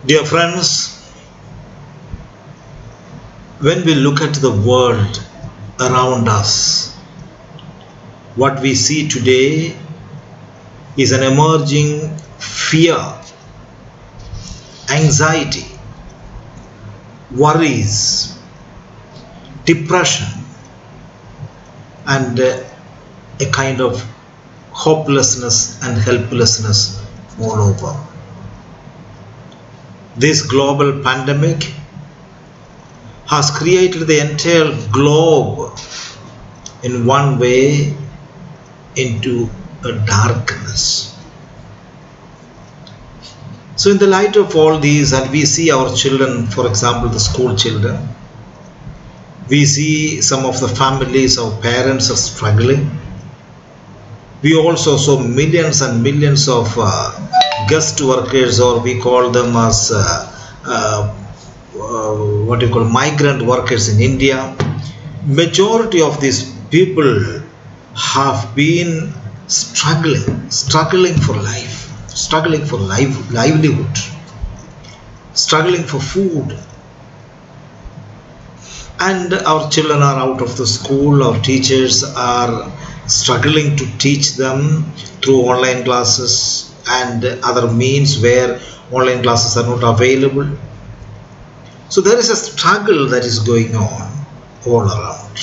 Dear friends, when we look at the world around us, what we see today is an emerging fear, anxiety, worries, depression, and a kind of hopelessness and helplessness all over. This global pandemic has created the entire globe in one way into a darkness. So in the light of all these, and we see our children, for example, the school children, we see some of the families, our parents are struggling. We also saw millions and millions of guest workers, or we call them as migrant workers in India. Majority of these people have been struggling for life, struggling for livelihood, struggling for food. And our children are out of the school, our teachers are struggling to teach them through online classes and other means where online classes are not available. So there is a struggle that is going on all around.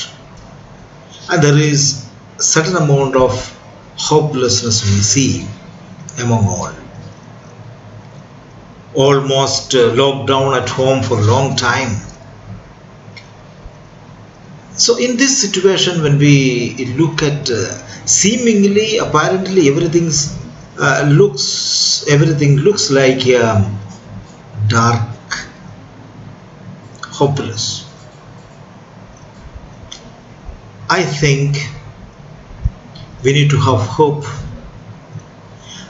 And there is a certain amount of hopelessness we see among all. Almost locked down at home for a long time. So in this situation, when we look at seemingly, apparently everything looks like dark, hopeless. I think we need to have hope,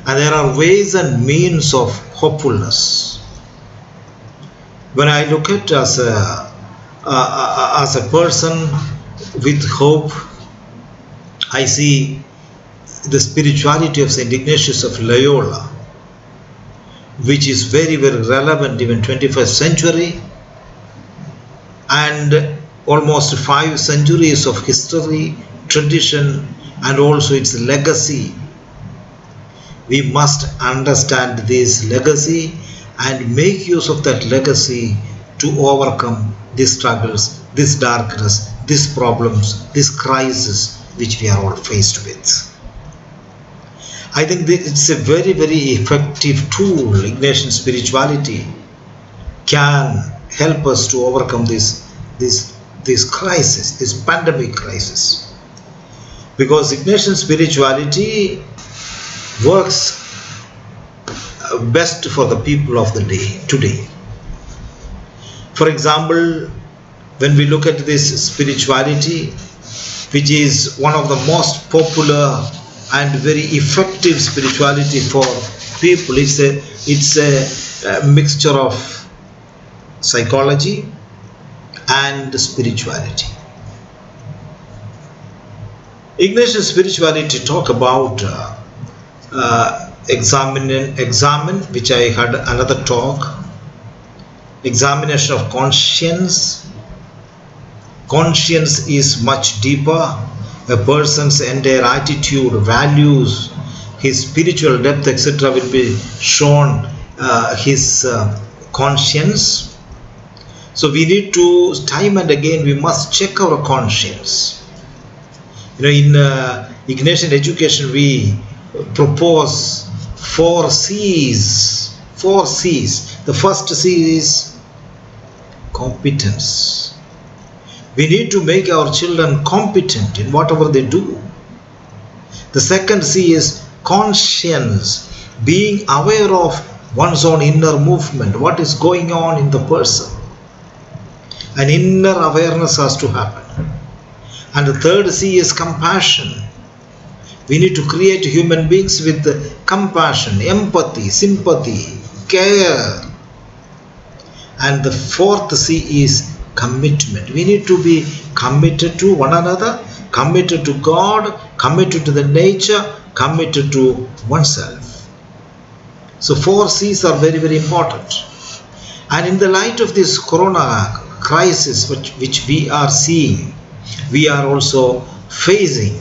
and there are ways and means of hopefulness. When I look at as a person with hope, I see the spirituality of Saint Ignatius of Loyola, which is very, very relevant even 21st century, and almost 5 centuries of history, tradition, and also its legacy. We must understand this legacy and make use of that legacy to overcome these struggles, this darkness, these problems, this crisis which we are all faced with. I think it's a very, very effective tool. Ignatian spirituality can help us to overcome this crisis, this pandemic crisis. Because Ignatian spirituality works best for the people of the day today. For example, when we look at this spirituality, which is one of the most popular and very effective spirituality for people, it's a mixture of psychology and spirituality. Ignatian spirituality talk about examine, which I had another talk. Examination of conscience. Conscience is much deeper. A person's entire attitude, values, his spiritual depth, etc. will be shown his conscience. So we need to, time and again, we must check our conscience. In Ignatian education, we propose 4 C's. 4 C's. The first C is competence. We need to make our children competent in whatever they do. The second C is conscience, being aware of one's own inner movement, what is going on in the person. An inner awareness has to happen. And the third C is compassion. We need to create human beings with compassion, empathy, sympathy, care. And the fourth C is commitment. We need to be committed to one another, committed to God, committed to the nature, committed to oneself. So 4 C's are very, very important. And in the light of this corona crisis which we are seeing, we are also facing,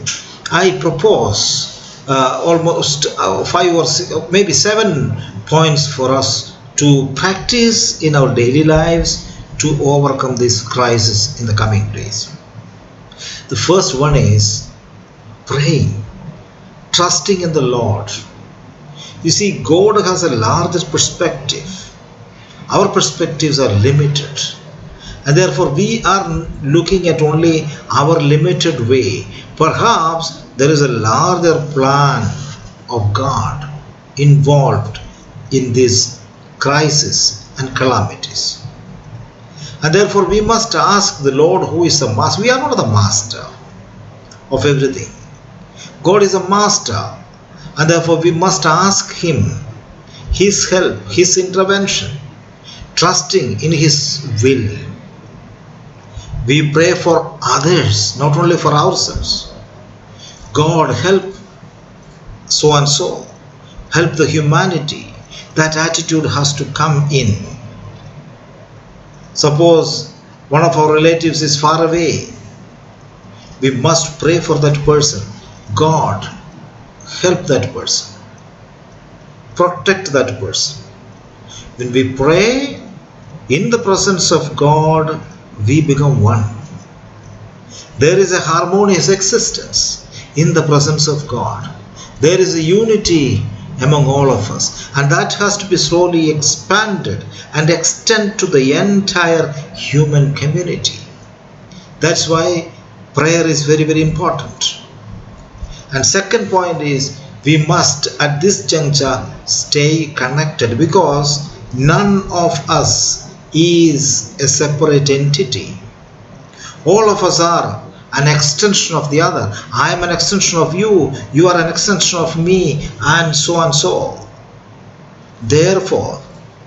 I propose almost 5 or 6, maybe 7 points for us to practice in our daily lives to overcome this crisis in the coming days. The first one is praying, trusting in the Lord. You see, God has a larger perspective. Our perspectives are limited, and therefore we are looking at only our limited way. Perhaps there is a larger plan of God involved in this crisis and calamities. And therefore we must ask the Lord, who is the master. We are not the master of everything. God is a master, and therefore we must ask Him His help, His intervention, trusting in His will. We pray for others, not only for ourselves. God, help so and so, help the humanity. That attitude has to come in. Suppose one of our relatives is far away, we must pray for that person. God, help that person, protect that person. When we pray in the presence of God, we become one. There is a harmonious existence in the presence of God. There is a unity among all of us, and that has to be slowly expanded and extend to the entire human community. That's why prayer is very, very important. And second point is, we must at this juncture stay connected, because none of us is a separate entity. All of us are an extension of the other. I am an extension of you, you are an extension of me, and so and so. Therefore,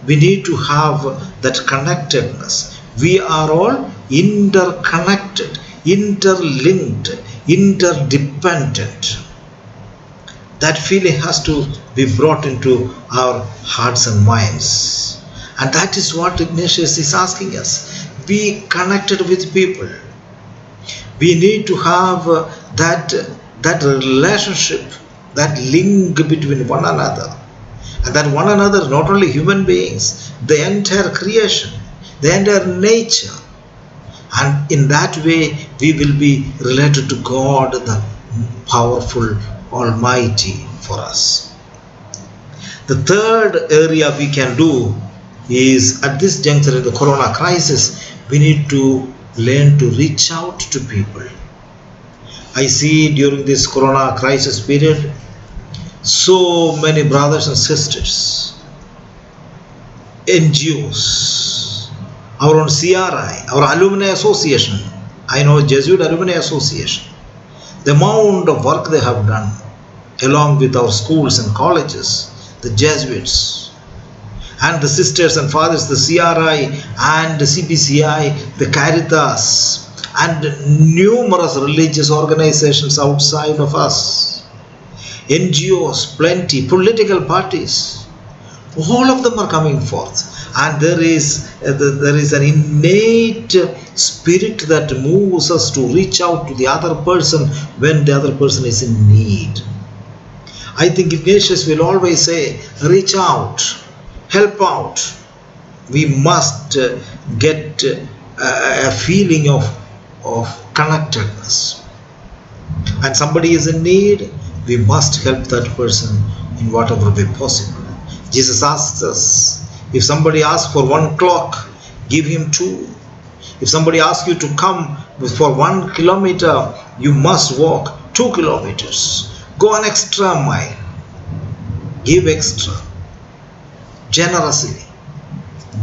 we need to have that connectedness. We are all interconnected, interlinked, interdependent. That feeling has to be brought into our hearts and minds. And that is what Ignatius is asking us. Be connected with people. We need to have that relationship, that link between one another. And that one another, not only human beings, the entire creation, the entire nature. And in that way, we will be related to God, the powerful Almighty, for us. The third area we can do is, at this juncture in the corona crisis, we need to learn to reach out to people. I see during this corona crisis period, so many brothers and sisters, NGOs, our own CRI, our alumni association, I know Jesuit Alumni Association, the amount of work they have done, along with our schools and colleges, the Jesuits, and the sisters and fathers, the CRI and the CPCI, the Caritas, and numerous religious organizations outside of us, NGOs, plenty, political parties, all of them are coming forth. And there is an innate spirit that moves us to reach out to the other person when the other person is in need. I think Ignatius will always say, reach out, help out. We must get a feeling of connectedness. And somebody is in need, we must help that person in whatever way possible. Jesus asks us, if somebody asks for 1 clock, give him 2. If somebody asks you to come for 1 kilometer, you must walk 2 kilometers. Go an extra mile. Give extra. Generosity.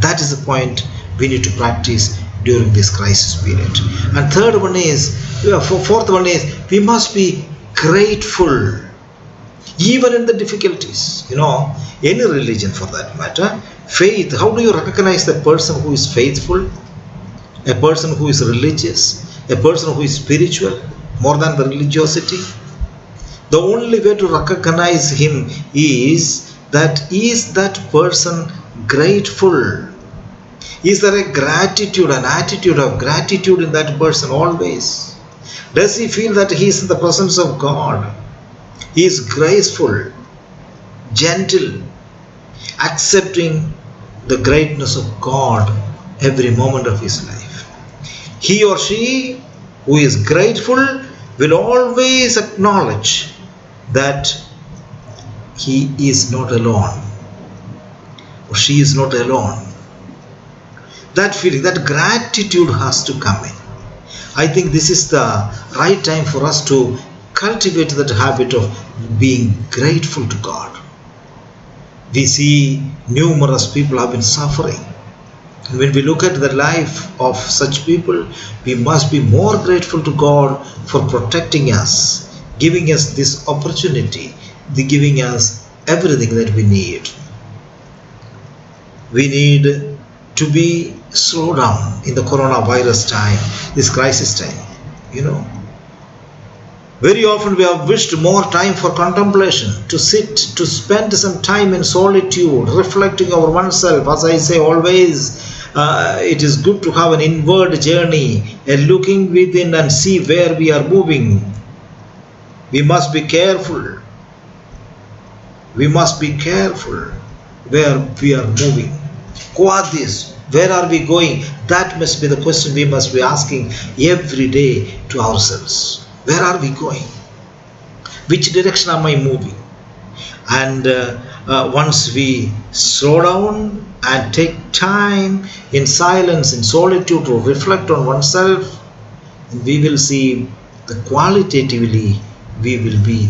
That is the point we need to practice during this crisis period. And fourth one is, we must be grateful. Even in the difficulties, any religion for that matter, faith, how do you recognize the person who is faithful, a person who is religious, a person who is spiritual, more than the religiosity? The only way to recognize him is that person grateful Is there a gratitude, an attitude of gratitude in that person always? Does he feel that he is in the presence of God? He is graceful, gentle, accepting the greatness of God every moment of his life. He or she who is grateful will always acknowledge that he is not alone, or she is not alone. That feeling, that gratitude has to come in. I think this is the right time for us to cultivate that habit of being grateful to God. We see numerous people have been suffering. And when we look at the life of such people, we must be more grateful to God for protecting us, giving us this opportunity, giving us everything that we need. We need to be slow down in the coronavirus time, this crisis time. Very often we have wished more time for contemplation, to sit, to spend some time in solitude, reflecting over oneself. As I say always, it is good to have an inward journey, a looking within and see where we are moving. We must be careful. We must be careful where we are moving. Quadis, where are we going? That must be the question we must be asking every day to ourselves. Where are we going? Which direction am I moving? And once we slow down and take time in silence, in solitude to reflect on oneself, we will see that qualitatively we will be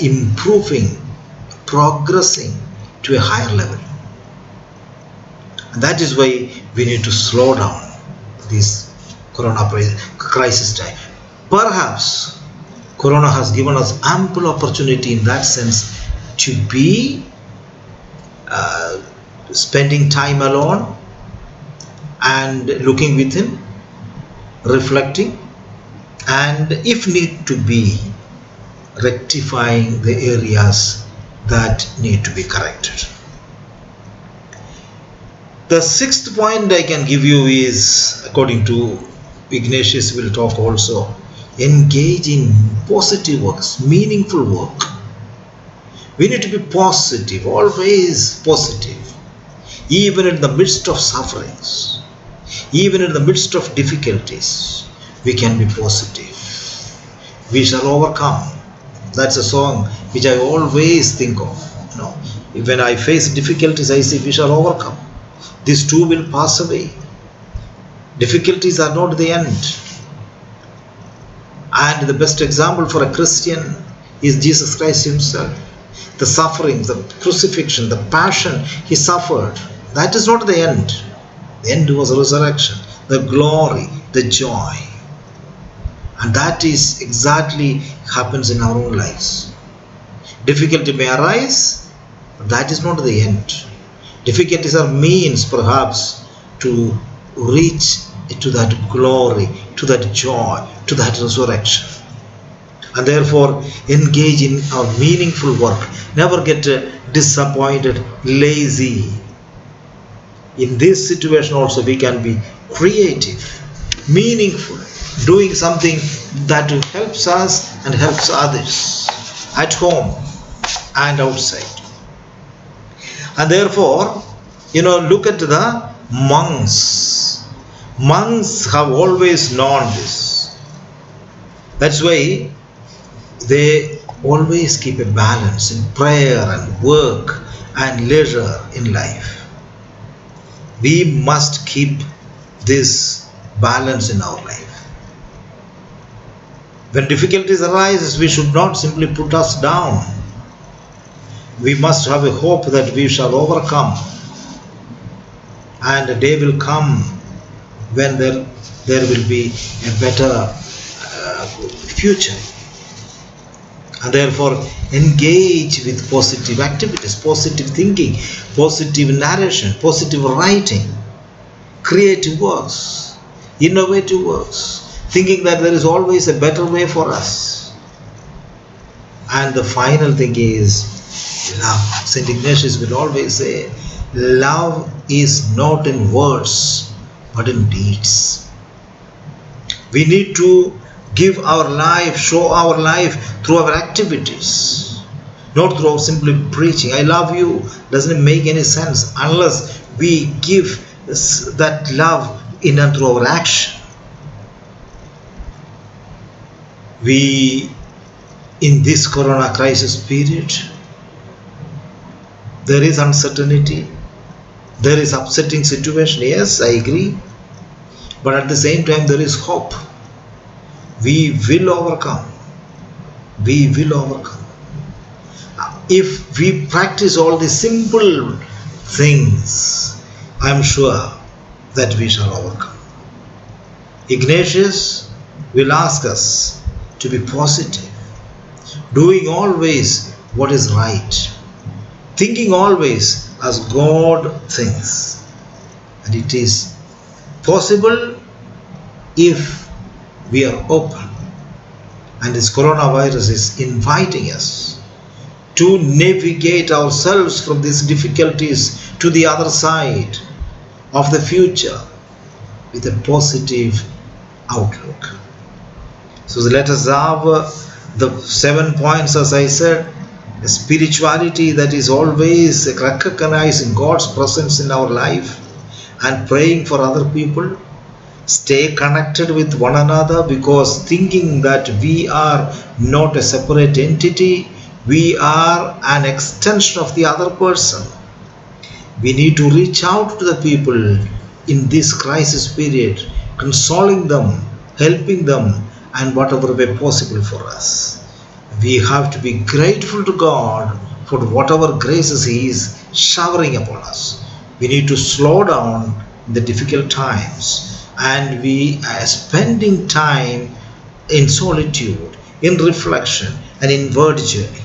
improving, progressing to a higher level. And that is why we need to slow down this corona crisis time. Perhaps corona has given us ample opportunity in that sense to be spending time alone and looking within, reflecting, and if need to be, rectifying the areas that need to be corrected. The sixth point I can give you is, according to Ignatius will talk also, engage in positive works, meaningful work. We need to be positive, always positive. Even in the midst of sufferings, even in the midst of difficulties, we can be positive. We shall overcome. That's a song which I always think of. When I face difficulties, I say we shall overcome. This too will pass away. Difficulties are not the end. And the best example for a Christian is Jesus Christ himself. The suffering, the crucifixion, the passion he suffered, that is not the end. The end was resurrection, the glory, the joy. And that is exactly happens in our own lives. Difficulty may arise, but that is not the end. Difficulties are means perhaps to reach to that glory, to that joy, to that resurrection. And therefore engage in our meaningful work. Never get disappointed, lazy. In this situation also we can be creative, meaningful, doing something that helps us and helps others at home and outside. And therefore, look at the monks. Monks have always known this. That's why they always keep a balance in prayer and work and leisure in life. We must keep this balance in our life. When difficulties arise, we should not simply put us down. We must have a hope that we shall overcome. And a day will come when there will be a better future. And therefore engage with positive activities, positive thinking, positive narration, positive writing, creative works, innovative works, thinking that there is always a better way for us. And the final thing is, St. Ignatius will always say, Love is not in words but in deeds. We need to give our life, show our life through our activities, not through simply preaching. I love you doesn't make any sense unless we give that love in and through our action. We, in this corona crisis period, there is uncertainty, there is upsetting situation. Yes, I agree. But at the same time, there is hope. We will overcome. We will overcome. If we practice all the simple things, I am sure that we shall overcome. Ignatius will ask us to be positive, doing always what is right, thinking always as God thinks. And it is possible if we are open. And this coronavirus is inviting us to navigate ourselves from these difficulties to the other side of the future with a positive outlook. So let us have the 7 points, as I said. A spirituality that is always recognizing God's presence in our life and praying for other people. Stay connected with one another, because thinking that we are not a separate entity, we are an extension of the other person. We need to reach out to the people in this crisis period, consoling them, helping them, and whatever way possible for us. We have to be grateful to God for whatever graces He is showering upon us. We need to slow down in the difficult times, and we are spending time in solitude, in reflection, and inward journey.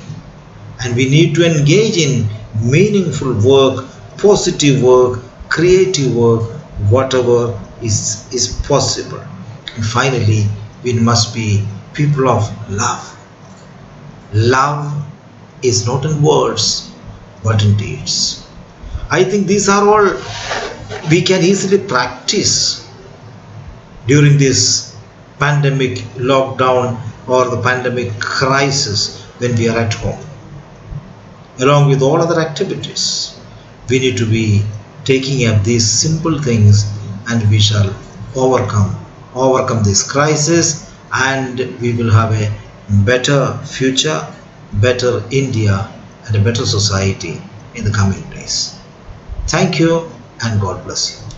And we need to engage in meaningful work, positive work, creative work, whatever is possible. And finally, we must be people of love. Love is not in words but in deeds. I think these are all we can easily practice during this pandemic lockdown or the pandemic crisis when we are at home. Along with all other activities, we need to be taking up these simple things, and we shall overcome this crisis, and we will have a better future, better India, and a better society in the coming days. Thank you, and God bless you.